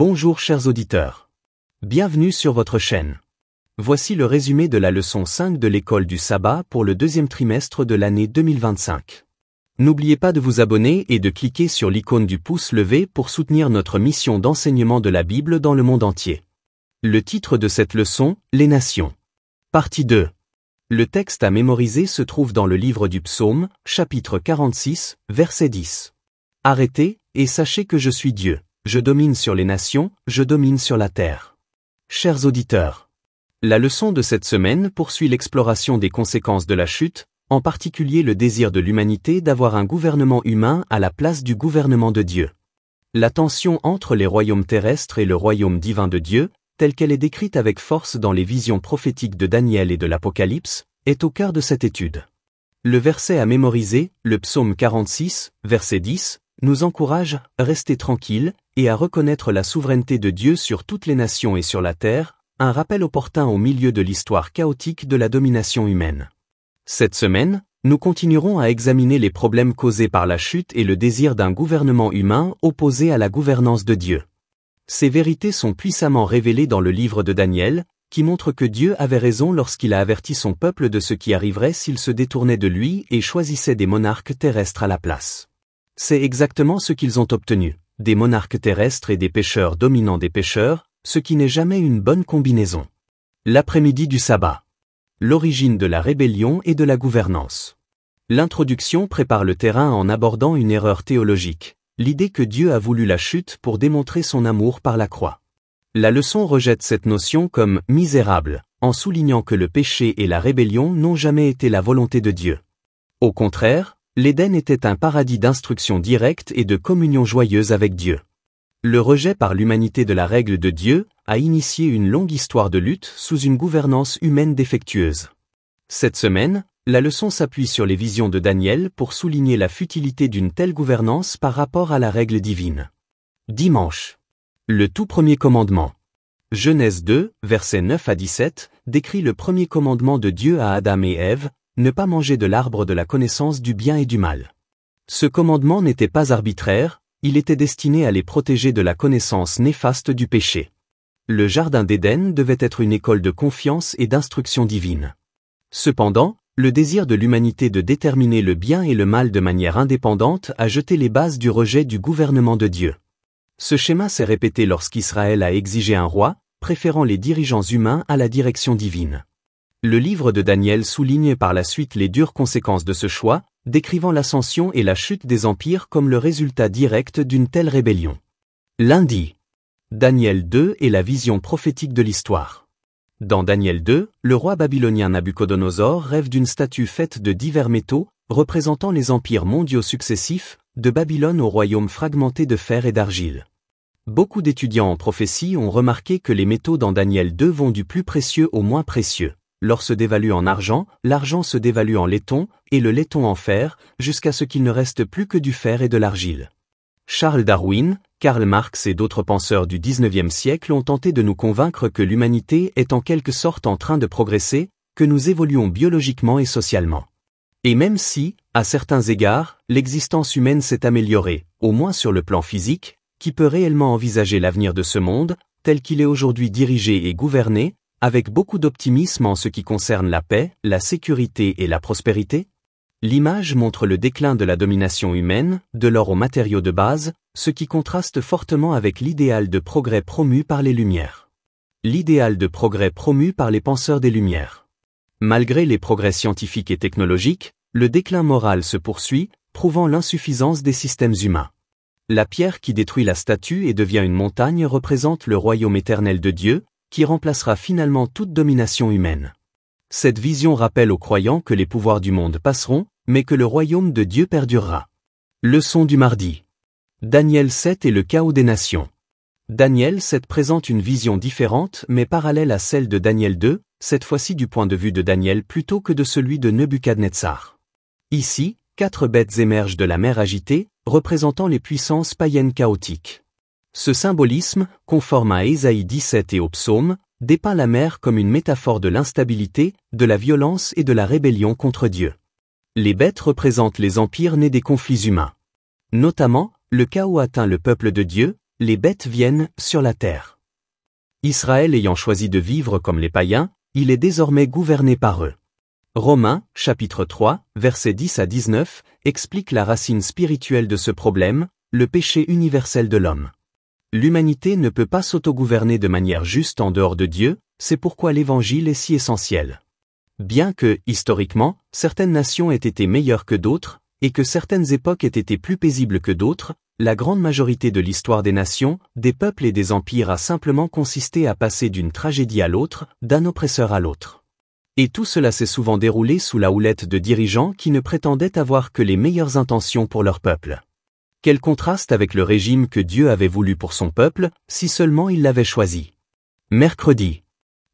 Bonjour chers auditeurs. Bienvenue sur votre chaîne. Voici le résumé de la leçon 5 de l'école du sabbat pour le deuxième trimestre de l'année 2025. N'oubliez pas de vous abonner et de cliquer sur l'icône du pouce levé pour soutenir notre mission d'enseignement de la Bible dans le monde entier. Le titre de cette leçon, Les Nations. Partie 2. Le texte à mémoriser se trouve dans le livre du Psaume, chapitre 46, verset 10. Arrêtez, et sachez que je suis Dieu. Je domine sur les nations, je domine sur la terre. Chers auditeurs, la leçon de cette semaine poursuit l'exploration des conséquences de la chute, en particulier le désir de l'humanité d'avoir un gouvernement humain à la place du gouvernement de Dieu. La tension entre les royaumes terrestres et le royaume divin de Dieu, telle qu'elle est décrite avec force dans les visions prophétiques de Daniel et de l'Apocalypse, est au cœur de cette étude. Le verset à mémoriser, le psaume 46, verset 10, nous encourage « Restez tranquilles » et à reconnaître la souveraineté de Dieu sur toutes les nations et sur la terre, un rappel opportun au milieu de l'histoire chaotique de la domination humaine. Cette semaine, nous continuerons à examiner les problèmes causés par la chute et le désir d'un gouvernement humain opposé à la gouvernance de Dieu. Ces vérités sont puissamment révélées dans le livre de Daniel, qui montre que Dieu avait raison lorsqu'il a averti son peuple de ce qui arriverait s'il se détournait de lui et choisissait des monarques terrestres à la place. C'est exactement ce qu'ils ont obtenu, des monarques terrestres et des pécheurs dominant des pécheurs, ce qui n'est jamais une bonne combinaison. L'après-midi du sabbat. L'origine de la rébellion et de la gouvernance. L'introduction prépare le terrain en abordant une erreur théologique, l'idée que Dieu a voulu la chute pour démontrer son amour par la croix. La leçon rejette cette notion comme « misérable », en soulignant que le péché et la rébellion n'ont jamais été la volonté de Dieu. Au contraire, l'Éden était un paradis d'instruction directe et de communion joyeuse avec Dieu. Le rejet par l'humanité de la règle de Dieu a initié une longue histoire de lutte sous une gouvernance humaine défectueuse. Cette semaine, la leçon s'appuie sur les visions de Daniel pour souligner la futilité d'une telle gouvernance par rapport à la règle divine. Dimanche. Le tout premier commandement. Genèse 2, versets 9 à 17, décrit le premier commandement de Dieu à Adam et Ève, ne pas manger de l'arbre de la connaissance du bien et du mal. Ce commandement n'était pas arbitraire, il était destiné à les protéger de la connaissance néfaste du péché. Le jardin d'Éden devait être une école de confiance et d'instruction divine. Cependant, le désir de l'humanité de déterminer le bien et le mal de manière indépendante a jeté les bases du rejet du gouvernement de Dieu. Ce schéma s'est répété lorsqu'Israël a exigé un roi, préférant les dirigeants humains à la direction divine. Le livre de Daniel souligne par la suite les dures conséquences de ce choix, décrivant l'ascension et la chute des empires comme le résultat direct d'une telle rébellion. Lundi. Daniel 2 et la vision prophétique de l'histoire. Dans Daniel 2, le roi babylonien Nabuchodonosor rêve d'une statue faite de divers métaux, représentant les empires mondiaux successifs, de Babylone au royaume fragmenté de fer et d'argile. Beaucoup d'étudiants en prophétie ont remarqué que les métaux dans Daniel 2 vont du plus précieux au moins précieux. L'or se dévalue en argent, l'argent se dévalue en laiton, et le laiton en fer, jusqu'à ce qu'il ne reste plus que du fer et de l'argile. Charles Darwin, Karl Marx et d'autres penseurs du XIXe siècle ont tenté de nous convaincre que l'humanité est en quelque sorte en train de progresser, que nous évoluons biologiquement et socialement. Et même si, à certains égards, l'existence humaine s'est améliorée, au moins sur le plan physique, qui peut réellement envisager l'avenir de ce monde, tel qu'il est aujourd'hui dirigé et gouverné, avec beaucoup d'optimisme en ce qui concerne la paix, la sécurité et la prospérité? L'image montre le déclin de la domination humaine, de l'or aux matériaux de base, ce qui contraste fortement avec l'idéal de progrès promu par les Lumières. L'idéal de progrès promu par les penseurs des Lumières. Malgré les progrès scientifiques et technologiques, le déclin moral se poursuit, prouvant l'insuffisance des systèmes humains. La pierre qui détruit la statue et devient une montagne représente le royaume éternel de Dieu, qui remplacera finalement toute domination humaine. Cette vision rappelle aux croyants que les pouvoirs du monde passeront, mais que le royaume de Dieu perdurera. Leçon du mardi. Daniel 7 et le chaos des nations. Daniel 7 présente une vision différente mais parallèle à celle de Daniel 2, cette fois-ci du point de vue de Daniel plutôt que de celui de Nebuchadnezzar. Ici, 4 bêtes émergent de la mer agitée, représentant les puissances païennes chaotiques. Ce symbolisme, conforme à Ésaïe 17 et au psaume, dépeint la mer comme une métaphore de l'instabilité, de la violence et de la rébellion contre Dieu. Les bêtes représentent les empires nés des conflits humains. Notamment, le chaos atteint le peuple de Dieu, les bêtes viennent sur la terre. Israël ayant choisi de vivre comme les païens, il est désormais gouverné par eux. Romains, chapitre 3, versets 10 à 19, explique la racine spirituelle de ce problème, le péché universel de l'homme. L'humanité ne peut pas s'autogouverner de manière juste en dehors de Dieu, c'est pourquoi l'Évangile est si essentiel. Bien que, historiquement, certaines nations aient été meilleures que d'autres, et que certaines époques aient été plus paisibles que d'autres, la grande majorité de l'histoire des nations, des peuples et des empires a simplement consisté à passer d'une tragédie à l'autre, d'un oppresseur à l'autre. Et tout cela s'est souvent déroulé sous la houlette de dirigeants qui ne prétendaient avoir que les meilleures intentions pour leur peuple. Quel contraste avec le régime que Dieu avait voulu pour son peuple, si seulement il l'avait choisi. Mercredi.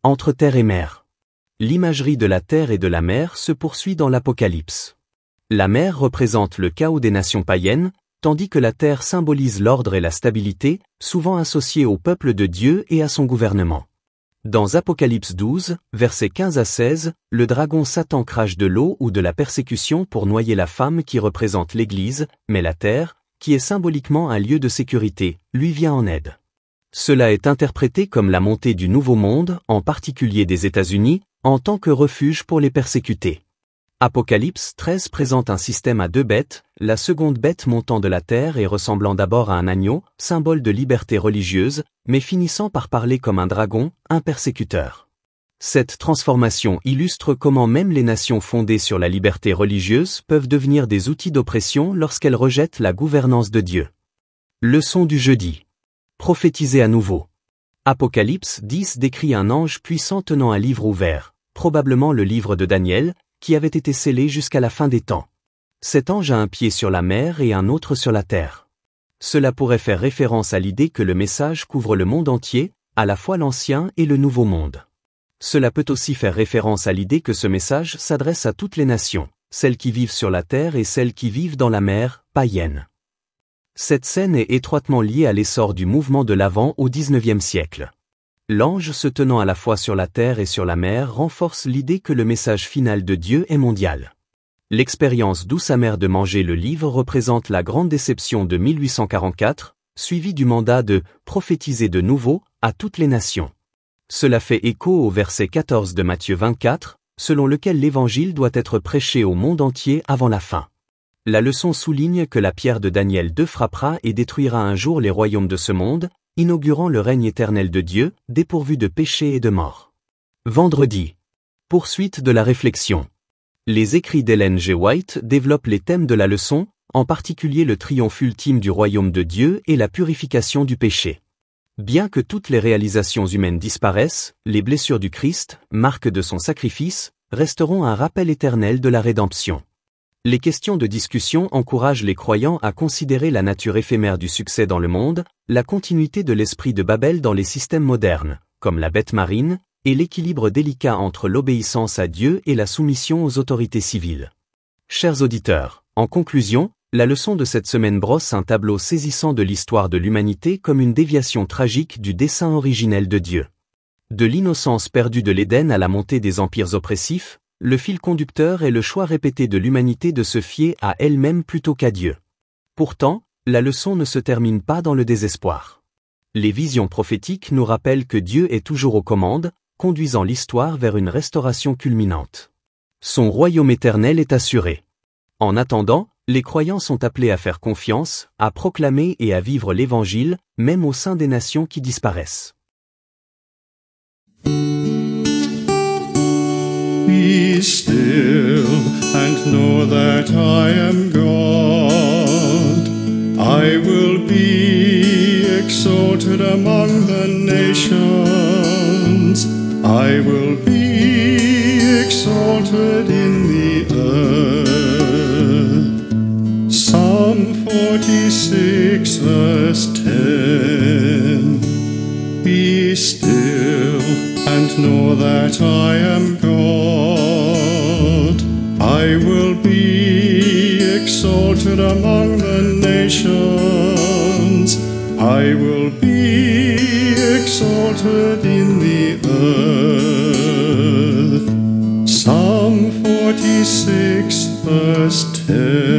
Entre terre et mer. L'imagerie de la terre et de la mer se poursuit dans l'Apocalypse. La mer représente le chaos des nations païennes, tandis que la terre symbolise l'ordre et la stabilité, souvent associés au peuple de Dieu et à son gouvernement. Dans Apocalypse 12, versets 15 à 16, le dragon Satan crache de l'eau ou de la persécution pour noyer la femme qui représente l'Église, mais la terre, qui est symboliquement un lieu de sécurité, lui vient en aide. Cela est interprété comme la montée du Nouveau Monde, en particulier des États-Unis, en tant que refuge pour les persécutés. Apocalypse 13 présente un système à deux bêtes, la seconde bête montant de la terre et ressemblant d'abord à un agneau, symbole de liberté religieuse, mais finissant par parler comme un dragon, un persécuteur. Cette transformation illustre comment même les nations fondées sur la liberté religieuse peuvent devenir des outils d'oppression lorsqu'elles rejettent la gouvernance de Dieu. Leçon du jeudi. Prophétiser à nouveau. Apocalypse 10 décrit un ange puissant tenant un livre ouvert, probablement le livre de Daniel, qui avait été scellé jusqu'à la fin des temps. Cet ange a un pied sur la mer et un autre sur la terre. Cela pourrait faire référence à l'idée que le message couvre le monde entier, à la fois l'Ancien et le Nouveau Monde. Cela peut aussi faire référence à l'idée que ce message s'adresse à toutes les nations, celles qui vivent sur la terre et celles qui vivent dans la mer, païennes. Cette scène est étroitement liée à l'essor du mouvement de l'Avent au XIXe siècle. L'ange se tenant à la fois sur la terre et sur la mer renforce l'idée que le message final de Dieu est mondial. L'expérience douce amère de manger le livre représente la grande déception de 1844, suivie du mandat de « prophétiser de nouveau » à toutes les nations. Cela fait écho au verset 14 de Matthieu 24, selon lequel l'Évangile doit être prêché au monde entier avant la fin. La leçon souligne que la pierre de Daniel 2 frappera et détruira un jour les royaumes de ce monde, inaugurant le règne éternel de Dieu, dépourvu de péché et de mort. Vendredi. Poursuite de la réflexion. Les écrits d'Ellen G. White développent les thèmes de la leçon, en particulier le triomphe ultime du royaume de Dieu et la purification du péché. Bien que toutes les réalisations humaines disparaissent, les blessures du Christ, marque de son sacrifice, resteront un rappel éternel de la rédemption. Les questions de discussion encouragent les croyants à considérer la nature éphémère du succès dans le monde, la continuité de l'esprit de Babel dans les systèmes modernes, comme la bête marine, et l'équilibre délicat entre l'obéissance à Dieu et la soumission aux autorités civiles. Chers auditeurs, en conclusion, la leçon de cette semaine brosse un tableau saisissant de l'histoire de l'humanité comme une déviation tragique du dessein originel de Dieu. De l'innocence perdue de l'Éden à la montée des empires oppressifs, le fil conducteur est le choix répété de l'humanité de se fier à elle-même plutôt qu'à Dieu. Pourtant, la leçon ne se termine pas dans le désespoir. Les visions prophétiques nous rappellent que Dieu est toujours aux commandes, conduisant l'histoire vers une restauration culminante. Son royaume éternel est assuré. En attendant, les croyants sont appelés à faire confiance, à proclamer et à vivre l'Évangile, même au sein des nations qui disparaissent. Be still and know that I am God. I will be exalted among the nations. I will be exalted in the earth. Psalm 46 verse 10. Be still and know that I am God. I will be exalted among the nations. I will be exalted in the earth. Psalm 46 verse 10.